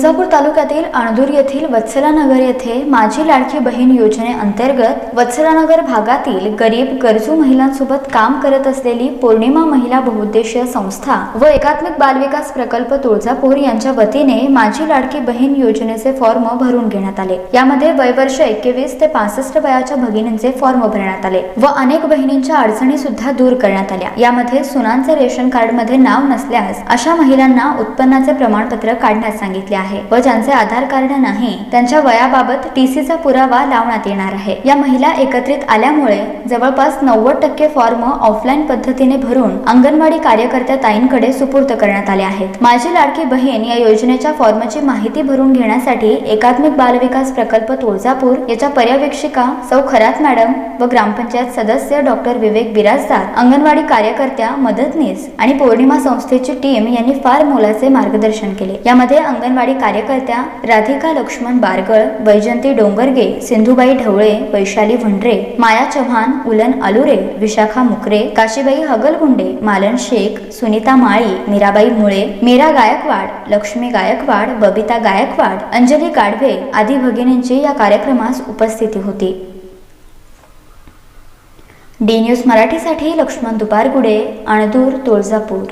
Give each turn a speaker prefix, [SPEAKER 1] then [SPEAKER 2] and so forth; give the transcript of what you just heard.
[SPEAKER 1] तुळजापूर तालुक्यातील अणदूर येथील वत्सलानगर येथे माझी लाडकी बहीण योजनेअंतर्गत वत्सलानगर भागातील गरीब गरजू महिलांसोबत काम करत असलेली पौर्णिमा महिला बहुउद्देशीय संस्था व एकात्मिक बालविकास प्रकल्प तुळजापूर यांच्या वतीने माझी लाडकी बहीण योजनेचे फॉर्म भरून घेण्यात आले। यामध्ये वयवर्ष 21 ते 65 वयाच्या भगिनींचे फॉर्म भरण्यात आले व अनेक बहिणींच्या अडचणी सुद्धा दूर करण्यात आल्या। यामध्ये सुनांचे रेशन कार्ड मध्ये नाव नसल्यास अशा महिलांना उत्पन्नाचे प्रमाणपत्र काढण्यास सांगितले आहे व ज्यांचे आधार कार्ड नाही त्यांच्या वयाबाबत टीसीचा पुरावा लावण्यात येणार आहे। या महिला एकत्रित आल्यामुळे जवळपास 90% फॉर्म ऑफलाईन पद्धतीने भरून अंगणवाडी कार्यकर्त्या ताईंकडे सुपूर्द करण्यात आले आहेत। माझी लाडकी बहीण या योजनेच्या फॉर्मची माहिती भरून घेण्यासाठी एकात्मिक बालविकास प्रकल्प तुळजापूर याच्या पर्यवेक्षिका सौ खरात मॅडम व ग्रामपंचायत सदस्य डॉक्टर विवेक बिराजदार, अंगणवाडी कार्यकर्त्या, मदतनीस आणि पौर्णिमा संस्थेची टीम यांनी फार मोलाचे मार्गदर्शन केले। यामध्ये अंगणवाडी कार्यकर्त्या राधिका लक्ष्मण बारगळ, वैजंती डोंगरगे, सिंधुबाई ढवळे, वैशाली भंडरे, माया चव्हाण, उलन आलुरे, विशाखा मुकरे, काशीबाई हगलगुंडे, मालन शेख, सुनीता माळी, मीराबाई मुळे, मीरा गायकवाड, लक्ष्मी गायकवाड, बबिता गायकवाड, अंजली गाडवे आदी भगिनींची या कार्यक्रमास उपस्थिती होती। डी न्यूज मराठीसाठी लक्ष्मण दुपारगुडे, अणदूर, तुळजापूर।